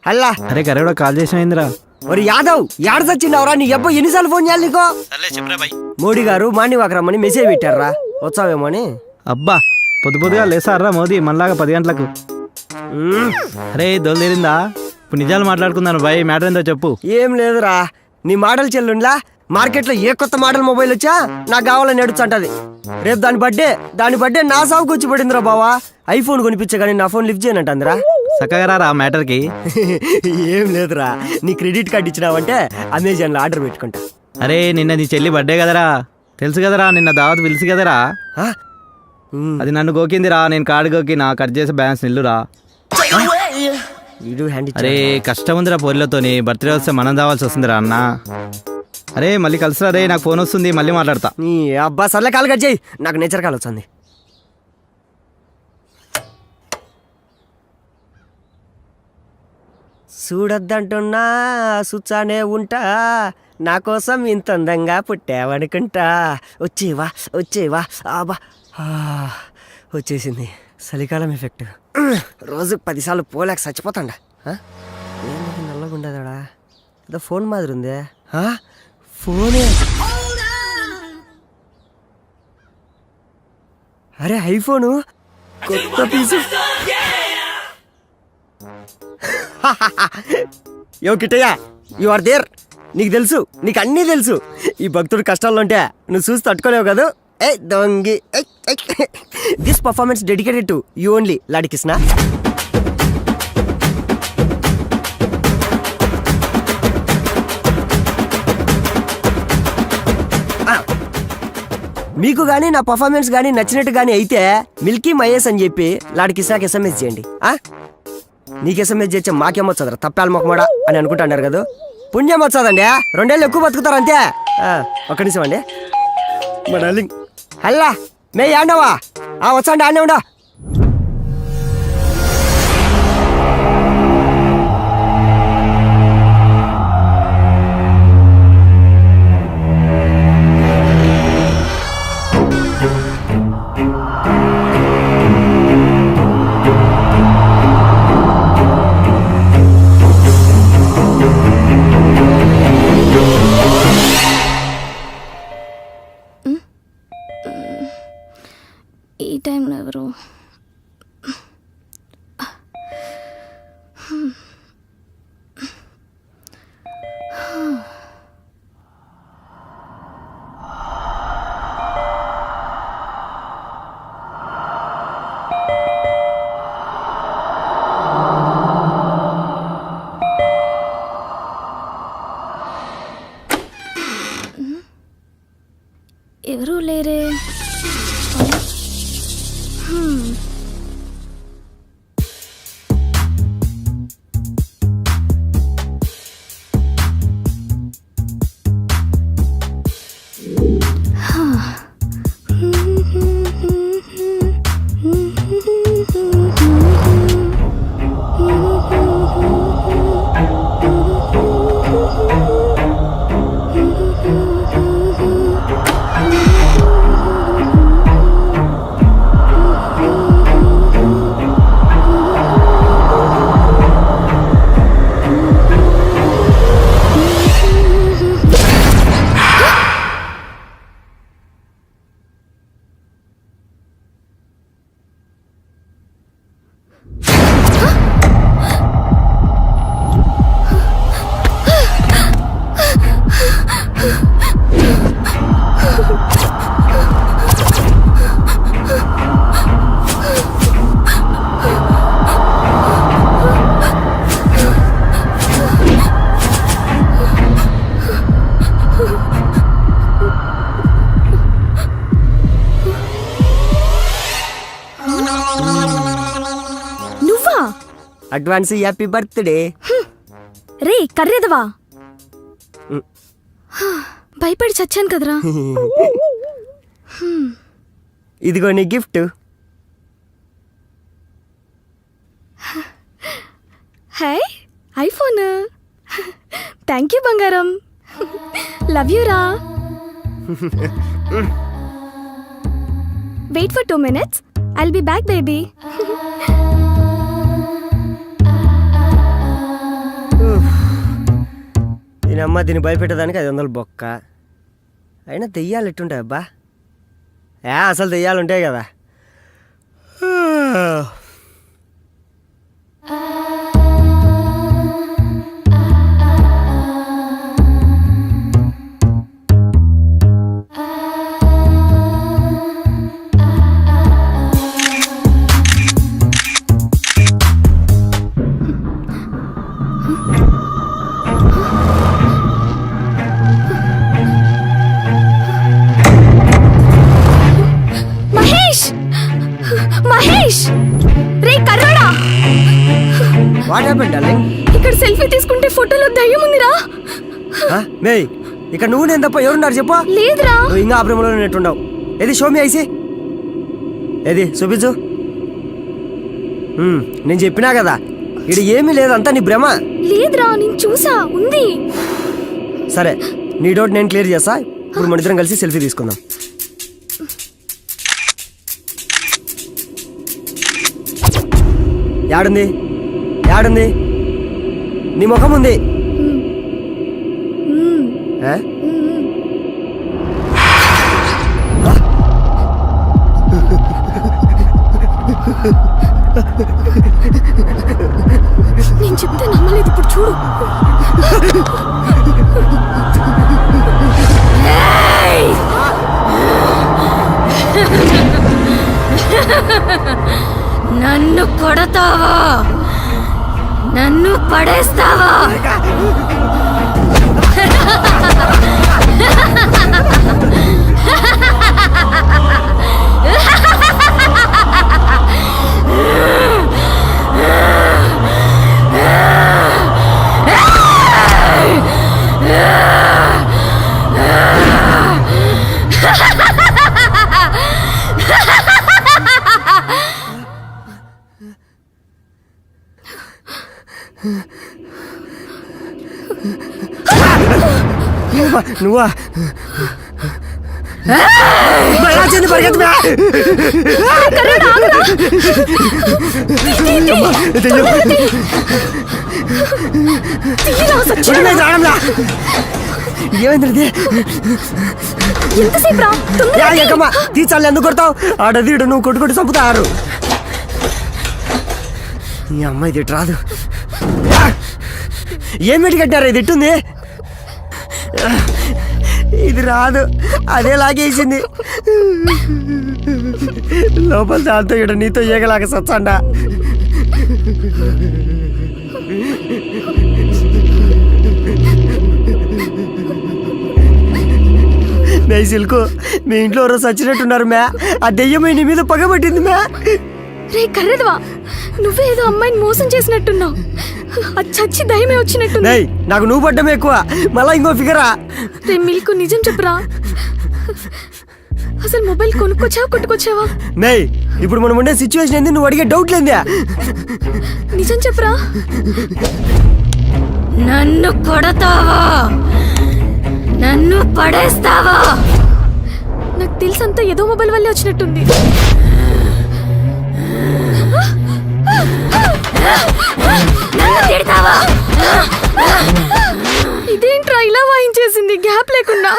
హల్లా అరే correct call చేసినా ఒరి యాదవ్ యాడ చచ్చిండవరా నీ అబ్బా ఎన్నిసార్లు ఫోన్ చేయాలి నీకో మోడీ గారు మార్నింగ్ వాక్ రమ్మని మెసేజ్ పెట్టారా వచ్చావేమో అని అబ్బా పొద్దుగా లేసారా మోదీ మనలాగా 10 గంటలకు అరే దోలు తీరిందా ఇప్పుడు నిజాలు మాట్లాడుకుందాను భయ్ మ్యాటర్ ఏందో చెప్పు ఏం లేదురా నీ మోడల్ చెల్లుండ్లా మార్కెట్లో ఏ కొత్త మోడల్ మొబైల్ వచ్చా నాకు కావాలని అడుగుతుంటది రేపు దాని బర్త్డే నా సాగుకు వచ్చి పడిందిరా బావా ఐఫోన్ కొనిపించగానే నా ఫోన్ లిఫ్ట్ చేయనంటుందిరా చక్కగా రా మ్యాటర్కి ఏం లేదురా నీ క్రెడిట్ కార్డు ఇచ్చినావంటే అమెజాన్లో ఆర్డర్ పెట్టుకుంటా అరే నిన్న నీ చెల్లి బర్త్డే కదరా తెలుసు కదరా నిన్న దావత్ పిలిచి కదరా అది నన్ను గోకిందిరా నేను కార్డు గోకి నా కట్ చేసే బ్యాలెన్స్ నిల్లురా అరే కష్టం ఉందిరా పొరిలతోని బర్త్డే వస్తే మనం దావాల్సి వస్తుందిరా అన్న అరే మళ్ళీ కలుసురా రే నాకు ఫోన్ వస్తుంది మళ్ళీ మాట్లాడతా నీ అబ్బా సర్లే కాల్ కట్ చేయి నాకు నేచర్ కాల్ వచ్చింది చూడొద్దంటున్నా సుచ్చానే ఉంటా నా కోసం ఇంత అందంగా పుట్టావనుకుంటా వచ్చేవా ఆబా వచ్చేసింది చలికాలం ఎఫెక్ట్ రోజు 10 సార్లు పోలేక చచ్చిపోతాండా ఏమది నల్లగుండదాడా ఏదో ఫోన్ మాదిరి ఉందే ఫోనే అరే ఐఫోను కొత్త పీసు యో కిట్టయ్య యు ఆర్ దేర్ నీకు తెలుసు నీకు అన్నీ తెలుసు ఈ భక్తుడు కష్టాల్లో ఉంటే నువ్వు చూసి తట్టుకోలేవు కదా ఏ దొంగి this performance dedicated to you only లాడి కృష్ణ మీకు కానీ నా పర్ఫార్మెన్స్ కానీ నచ్చినట్టు కానీ అయితే మిల్కీ మహేష్ అని చెప్పి లాడి కృష్ణకి ఎస్ఎంఎస్ చేయండి నీకు ఎస్ఎంఎస్ చేస్తే మాకేమొచ్చదరా తప్పాలి మొక్కమాడా అని అనుకుంటున్నారు కదా పుణ్యం వచ్చదండి 2 ఏళ్ళు ఎక్కువ బతుకుతారు అంతే ఒక్క నిమిషం అండి మా డార్లింగ్ హల్లా మే ఆండవా వచ్చండి ఆడే ఉండా ఈ టైంలో ఎవరు ఎవరూ లేరే అడ్వాన్స్ హ్యాపీ బర్త్డే రే కర్రేదవా భయపడి చచ్చాను కదరా ఇదిగో నీ gift hi iPhone thank you బంగారం లవ్ యూ రా wait for 2 minutes I'll be back baby దీని అమ్మ దీన్ని భయపెట్టడానికి 500 బొక్క. అయినా దెయ్యాలు ఎట్టుంటాయి అబ్బా? అసలు దెయ్యాలు ఉంటాయి కదా. మహేష్ మహేష్ రే కర్రోడా, వాట్ హ్యాపెండ్ డార్లింగ్? ఇక్కడ సెల్ఫీ తీసుకుంటే ఫోటోలో దయ్యం ఉందిరా. మే ఇక్కడ నువ్వు నేను తప్ప ఎవరున్నారు చెప్పు? లేదురా. నువ్వు ఇంకా ఆ ప్రేమలో నెట్టుండవు. ఏది షో మీ ఐసి, ఏది చూపించు. నేను చెప్పినా కదా ఇది ఏమీ లేదు, అంతా నీ భ్రమ. లేదురా, నేను చూసా, ఉంది. సరే నీ డౌట్ నేను క్లియర్ చేస్తా. ఇప్పుడు మన ఇద్దరం కలిసి సెల్ఫీ తీసుకుందాం. యాడుంది యాడుంది? నీ ముఖం ఉంది. ఆ? నేను చెప్తే నమ్మలేదు, ఇప్పుడు చూడు. నన్ను కొడతావా? నన్ను పడేస్తావా? నువ్వా? పరిగెత్తు. ఏమైంది? ఎంతసేపు రా? తీసాలి, ఎందుకు కొడతావు? ఆడదీడు నువ్వు కొట్టుకొట్టు చంపుతారు. నీ అమ్మాయి ఇది రాదు. ఏం పెట్టి కట్టారు? ఇది ఎట్టుంది? ఇది రాదు, అదే లాగేసింది లోపల. దాంతో ఇక్కడ నీతో ఏగలాగా సచ్చండా. మే సిల్కు, మీ ఇంట్లో ఎవరో చచ్చినట్టున్నారు మ్యా. ఆ దెయ్యమై నీ మీద పగబట్టింది మ్యా. రే కర్రెదవా, నువ్వే ఏదో అమ్మాయిని మోసం చేసినట్టున్నావు. అది చచ్చి దయ్యమే వచ్చినట్టుంది. నాకు నువ్వు పడ్డమే ఎక్కువ, మళ్ళా ఇంకో ఫిగరా. రే మిల్కు, నిజం చెప్పురా. అసలు మొబైల్ కొనుక్కొచ్చావా కొట్టుకొచ్చావా? ఇప్పుడు మనం ఉండే సిచ్యువేషన్ ఏంది? నువ్వు అడిగే డౌట్ లేదే. నిజం చెప్పురా. నన్ను కొడతావా? నన్ను పడేస్తావా? నాకు తెలుసంతా ఏదో మొబైల్ వల్లే వచ్చినట్టుంది. నన్ను తిడతావా? ఇదేంట్రా ఇలా వాయించేసింది గ్యాప్ లేకుండా?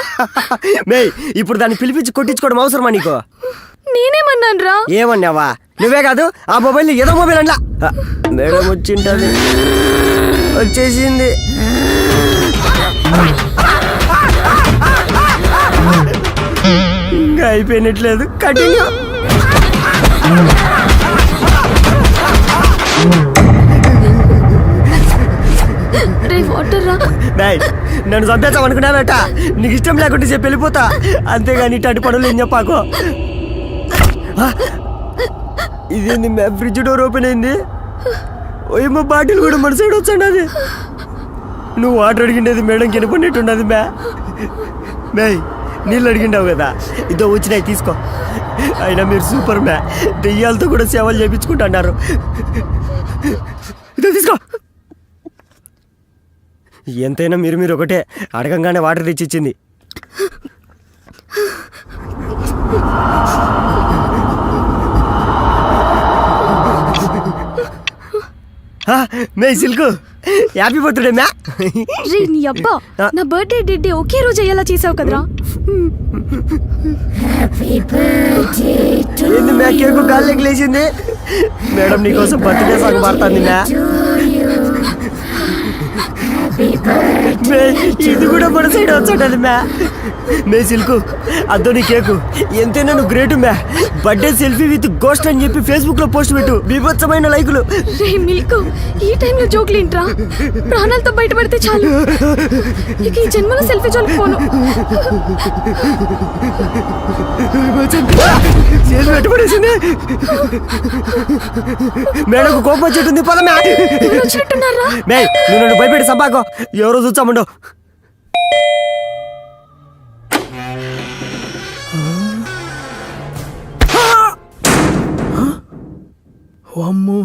ఇప్పుడు దాన్ని పిలిపించి కొట్టించుకోవడం అవసరమా నీకు? నేనేమన్నాను రా? ఏమన్నావా? నువ్వే కాదు, ఆ మొబైల్ ఏదో మొబైల్ అన్నా. మేడం వచ్చింటది, వచ్చేసింది. ఇంకా అయిపోయినట్లేదు, కంటిన్యూ. రే వాటర్ రా. నన్ను చంపేస్తామనుకున్నావేట? నీకు ఇష్టం లేకుంటే చెప్పి వెళ్ళిపోతా, అంతేగాని ఇట్లాంటి పనులు ఏం చెప్పాకో. ఇదేంది మ్యా? ఫ్రిడ్జ్ డోర్ ఓపెన్ అయింది. ఏమో బాటిల్ కూడా మన సైడ్ వచ్చండి. అది నువ్వు వాటర్ అడిగిండేది మేడం కినపడినట్టున్నది మ్యా. నీళ్ళు అడిగిండావు కదా, ఇదో వచ్చినాయి తీసుకో. అయినా మీరు సూపర్ మ్యా, దెయ్యాలతో కూడా సేవలు చేయించుకుంటున్నారు. ఇదో తీసుకో. ఎంతైనా మీరు ఒకటే, అడగంగానే వాటర్ తెచ్చిచ్చింది. మే సిల్కు, హ్యాపీ బర్త్డే మ్యా. రే నీ అబ్బా, నా బర్త్డే డేట్ ఒకే రోజు అయ్యేలా చేసావు కదరా. ఏంది మ్యా కేకు గాల్లోకి లేచింది? మేడం నీకోసం బర్త్డే సాంగ్ పాడుతుంది మ్యా. మే, ఇది కూడా మన సైడ్ వచ్చాడు మ్యా. మే సిల్కు అద్దో నీ కేకు ఎంతైనా నువ్వు గ్రేట్ మ్యా. బర్త్డే సెల్ఫీ విత్ గోస్ట్ అని చెప్పి ఫేస్బుక్ లో పోస్ట్ పెట్టు, బీభత్సమైన లైకులు. రే మిల్క్, ఈ టైంలో జోకులు ఏంట్రా? ప్రాణాలతో బయటపడితే చాలు. ఇక ఈ జన్మలో సెల్ఫీ జోలికి పోను. చేసి పెట్టుబడేసింది. మేడం కోపం వచ్చేటుంది పద మ్యా. ఎవరు వచ్చినట్టున్నారా? మే నువ్వు నన్ను భయపెట్టి సంపాకో, ఎవరో చూచామండో. అమ్మో,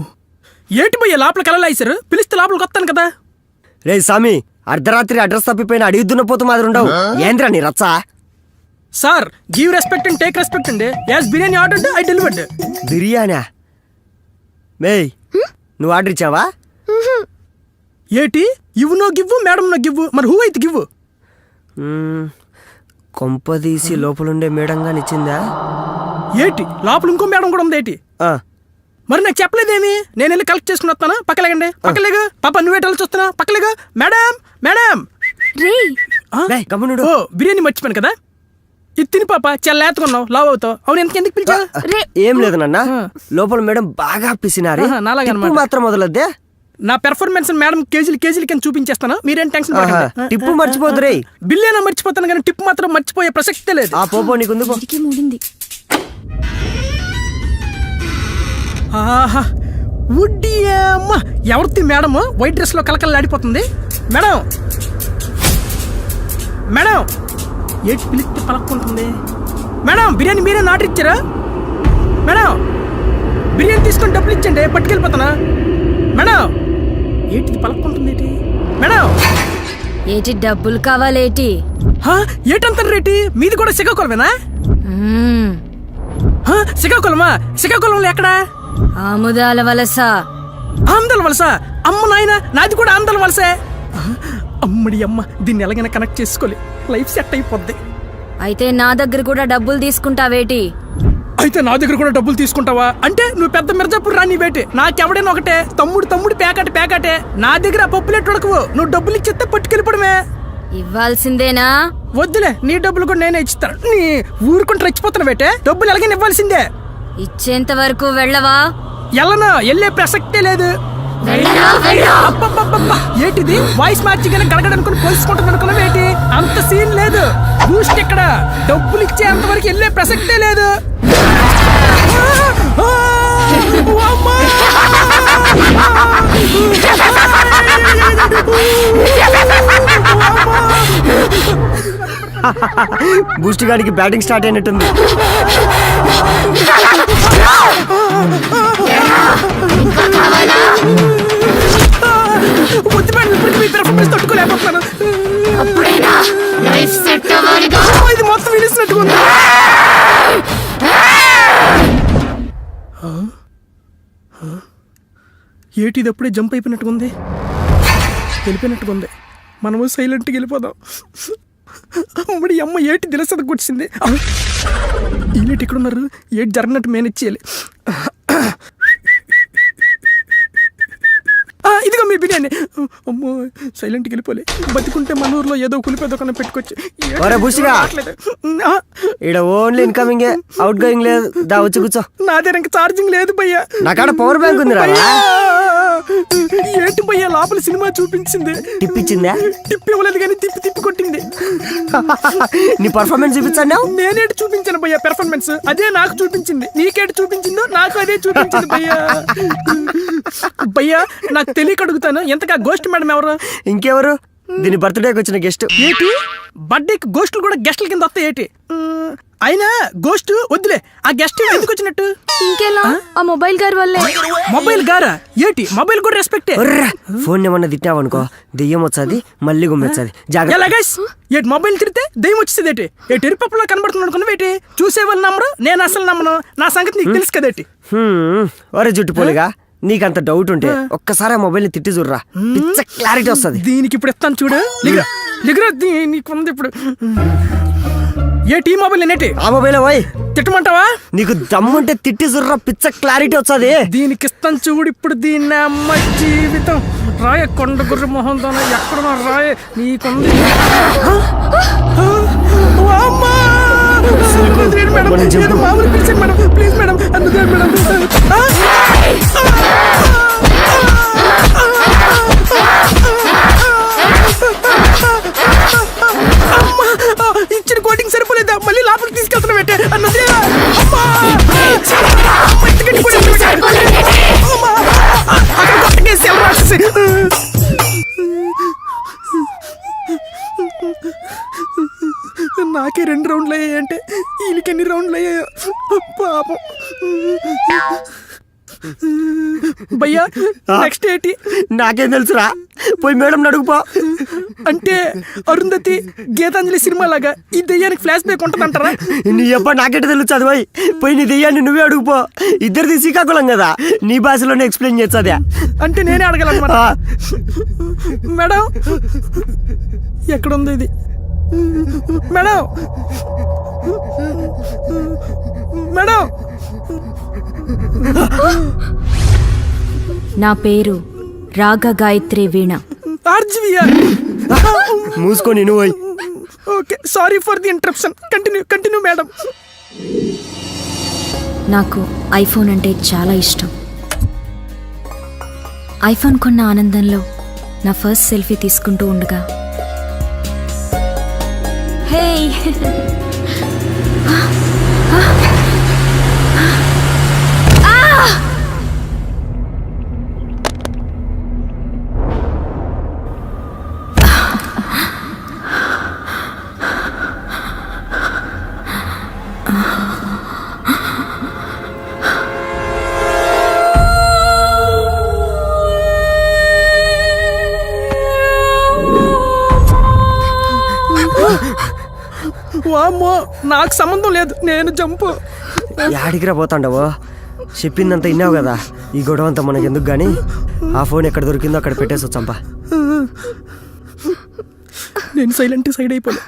ఏంటి భయ్య లోపలికి వెళ్ళలేసారు? పిలిస్తే లోపలికి వస్తాను కదా. రే సామి, అర్ధరాత్రి అడ్రస్ తప్పిపోయిన అడిగి దున్నపోతు మాదిరి ఉండవు. ఏంద్రా నీ రచ్చ? Sir, give respect and take respect అండి. As biryani order I delivered. బిర్యానా? మే నువ్వు ఆర్డర్ ఇచ్చావా? ఏటి ఇవ్వు no give, madam no give, మరి హూ అయితే గివ్వు? కొంపదీసి లోపలుండే మేడంగా నిచ్చిందా? ఏటి లోపల ఇంకో మేడం కూడా ఉంది ఏటి? మరి నాకు చెప్పలేదేమి? నేను వెళ్ళి కలెక్ట్ చేసుకుని వస్తాను. పక్కలేగండి, పక్కలేగా. పాప నువ్వేట చూస్తున్నా, పక్కలేగా. Madam madam. రే గమనుడు. ఓ బిర్యానీ మర్చిపోయాను కదా. ఇది తిని పాప, చాలా లేతకున్నావు, లావ్ అవుతావు. అవును, ఎందుకు పిలిచా? ఏం లేదు నాన్న, లోపల మేడం బాగా పిసినారు. నాలాగనమాట. మాత్రం మొదలద్దే. నా పెర్ఫార్మెన్స్ మేడం కేజీలు కింద చూపించేస్తాను. మీరేం టెన్షన్ పడకండి. టిప్పు మర్చిపోద్దు రే. బిల్లేనా మర్చిపోతాను కానీ టిప్ మాత్రం మర్చిపోయే ప్రసక్తే లేదు. ఆ పోపో నీకుంది. మూడింది. ఆహా, ఉడ్డియమ్మ, ఎవరిది మేడం వైట్ డ్రెస్ లో కలకల్లాడిపోతుంది. మేడం మేడం, ఏంటి పిలిస్తే పలక్కుంటుంది? మేడం బిర్యానీ మీరే ఆర్డర్ ఇచ్చారా? మేడం బిర్యానీ తీసుకొని డబ్బులు ఇచ్చండి, పట్టుకెళ్ళిపోతానా? మేడం ఏంటిది పలక్కుంటుంది ఏంటి? మేడం ఏటి డబ్బులు కావాలేటి? ఏటంత రేటి? మీది కూడా శ్రీకాకుళమేనా? శ్రీకాకుళమా? శ్రీకాకుళంలో ఎక్కడా? ఆముదాల వలస. ఆందల వలస? అమ్మ నాయన, నాది కూడా ఆందల వలసే. అమ్మడి అమ్మ, దీన్ని ఎలాగైనా కనెక్ట్ చేసుకోవాలి, లైఫ్ సెట్ అయిపోద్ది. అయితే నా దగ్గర కూడా డబ్బులు తీసుకుంటావేటి? అయితే నా దగ్గర కూడా డబ్బులు తీసుకుంటావా? అంటే నువ్వు పెద్ద మిర్జాపూర్ రాని బేటి, నాకెవడైనా ఒకటే. తమ్ముడు పేకాటే. నా దగ్గర పప్పులేట్ ఉడకవు. నువ్వు డబ్బులు ఇచ్చేస్తే పట్టుకెళ్ళిపోవడమే. ఇవ్వాల్సిందేనా? వద్దులే, నీ డబ్బులు కూడా నేనే ఇస్తాను. నీ ఊరుకుంటూ రెచ్చిపోతున్నా బేటే, డబ్బులు ఎలాగైనా ఇవ్వాల్సిందే. ఇచ్చేంత వరకు వెళ్ళవా? ఎల్లనా, వెళ్ళే ప్రసక్తే లేదు. ఏంటిది వాయిస్ మార్చిగానే గడగడనుకుని పోల్చుకుంటాను అనుకున్నావు ఏంటి? అంత సీన్ లేదు. బూస్ట్ ఇక్కడ. డబ్బులు ఇచ్చేంత వరకు వెళ్ళే ప్రసక్తే లేదు. బూస్ట్ గాడికి బ్యాటింగ్ స్టార్ట్ అయినట్టుంది. తట్టుకోలేకపోతున్నాను. ఇది మొత్తం విడిసినట్టుగా. ఏటి ఇది అప్పుడే జంప్ అయిపోయినట్టుకుంది, వెళ్ళిపోయినట్టుకుంది. మనము సైలెంట్గా వెళ్ళిపోదాం. అమ్మడి అమ్మ, ఏటి దిలసద కూర్చింది. ఈలేటి ఇక్కడ ఉన్నారు, ఏటి జరిగినట్టు మేనేజ్ చేయాలి. ఇదిగో మీ బిర్యానీ. అమ్మో, సైలెంట్కి వెళ్ళిపోలే. బతికుంటే మన ఊర్లో ఏదో కులిపేదో కన్నా పెట్టుకోవచ్చు. ఇక్కడ ఓన్లీ ఇన్కమింగ్, అవుట్ గోయింగ్ లేదు. దా వచ్చి కూర్చో. నా దగ్గర ఇంకా ఛార్జింగ్ లేదు భయ్యా. నాకాడ పవర్ బ్యాంక్ ఉంది రా. ఏంటి భయ్యా, లోపల సినిమా చూపించింది. టిప్ ఇచ్చిందా? టిప్ ఇవ్వలేదు కానీ తిప్పి కొట్టింది. నీ పర్ఫార్మెన్స్ చూపించాను. నేనేటి చూపించాను భయ్యా పెర్ఫార్మెన్స్? అదే నాకు చూపించింది. నీకేటి చూపించిందో నాకు అదే చూపించింది భయ్యా. భయ్యా నాకు తెలియక అడుగుతాను, ఎంతగా గోస్ట్ మేడం ఎవరు? ఇంకెవరు? దీని బర్త్డేకి వచ్చిన గెస్ట్. ఏటి బర్త్డేకి గోస్టులు కూడా గెస్టుల కింద వస్తాయి ఏటి? అయినా గోస్ట్ వద్దులే, ఆ గెస్ట్ ఎందుకు వచ్చినట్టు? ఇంకెలా? ఆ మొబైల్ గారి వల్లే. మొబైల్ గారా? ఏటి మొబైల్ కూడా రెస్పెక్టే. ఫోన్ ఏమన్నా తిట్టావనుకో దెయ్యం వచ్చాది, మళ్ళీ గుమ్మెచ్చాది. ఏటి మొబైల్ తిరిగితే దెయ్యం వచ్చేది ఏటి? ఏటి ఎరుపప్పులో కనబడుతుంది అనుకున్నావు ఏటి? చూసే వాళ్ళు నమ్మరు, నేను అసలు నమ్మను. నా సంగతి నీకు తెలుసు కదేటి. ఒరే జుట్టు పోలిగా, నీకంత డౌట్ ఉంటే ఒక్కసారి ఆ మొబైల్ ని తిట్టి చూడరా, పిచ్చ క్లారిటీ వస్తుంది. దీనికి ఇప్పుడు ఇస్తాను చూడు. లిగరా దీనికి ఉంది ఇప్పుడు. ఏ టీ మొబైల్ నేటి ఆ మొబైల్ పోయి తిట్టమంటావా? నీకు దమ్ముంటే తిట్టి చూడరా, పిచ్చ క్లారిటీ వస్తుంది. దీనికి ఇస్తాను చూడు ఇప్పుడు. దీన్ని అమ్మ జీవితం రాయ కొండ గుర్ర మొహంతో ఎక్కడ రాయ నీకుంది. మేడం మామూలు పిలిచాను మేడం, ప్లీజ్ మేడం, అందుకే మేడం. ఇచ్చిన కోటింగ్ సరిపోలేదా? మళ్ళీ లోపలికి తీసుకెళ్తున్నా పెట్టే అన్నది. నాకే 2 రౌండ్లు అయ్యాయంటే వీళ్ళకి ఎన్ని రౌండ్లు అయ్యాయో పాపం. భయ్యా నెక్స్ట్ ఏంటి? నాకేం తెలుసురా, పోయి మేడం అడుగుపో. అంటే అరుంధతి గీతాంజలి సినిమా లాగా ఈ దెయ్యానికి ఫ్లాష్ బ్యాక్ ఉంటుందంటారా? నీ అబ్బా నాకెట తెలుసు అది. పోయి నీ దెయ్యాన్ని నువ్వే అడుగుపో. ఇద్దరిది శ్రీకాకుళం కదా, నీ భాషలోనే ఎక్స్ప్లెయిన్ చేస్తుందా. అంటే నేనే అడగాలన్నమాట. మేడం ఎక్కడుంది ఇది? మేడం మేడం నా పేరు రాగ గాయత్రి వీణ. ఆర్జీవియా మూసుకొని నువ్వు. Okay, sorry for the interruption. Continue madam. నాకు ఐఫోన్ అంటే చాలా ఇష్టం. ఐఫోన్ కొన్న ఆనందంలో నా ఫస్ట్ సెల్ఫీ తీసుకుంటూ ఉండగా హే వామ్మో, నాకు సంబంధం లేదు, నేను జంపు. యాడికిరా పోతాండవో? చెప్పిందంతా విన్నావు కదా. ఈ గొడవ అంతా మనకి ఎందుకు గానీ ఆ ఫోన్ ఎక్కడ దొరికిందో అక్కడ పెట్టేసి వచ్చాంపా. నేను సైలెంట్ సైడ్ అయిపోలే.